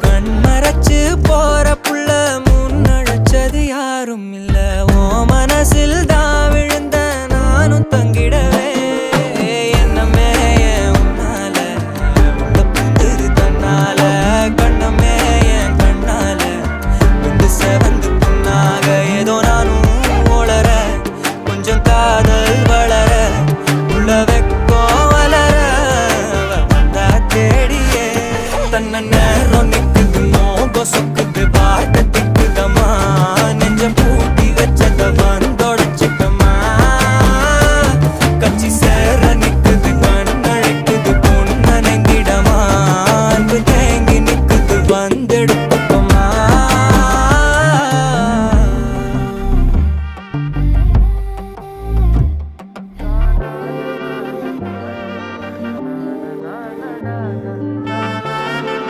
கண்மறைச்சு போற புள்ள முன்னழைச்சது யாரும் இல்ல. ஓ மனசில் தான் விழுந்த நானும் தங்கிடவே என்னமே உன்னால உள்ள புந்துரு தன்னால கண்ணமே என் கண்ணால வந்து செவந்து புண்ணாக ஏதோ நானும் ஓளற கொஞ்சம் காதல் வளர உள்ள வெக்கோ வளர வந்தா தேடியே தன்ன நேரம் நிக்குது மோகம் சொக்குது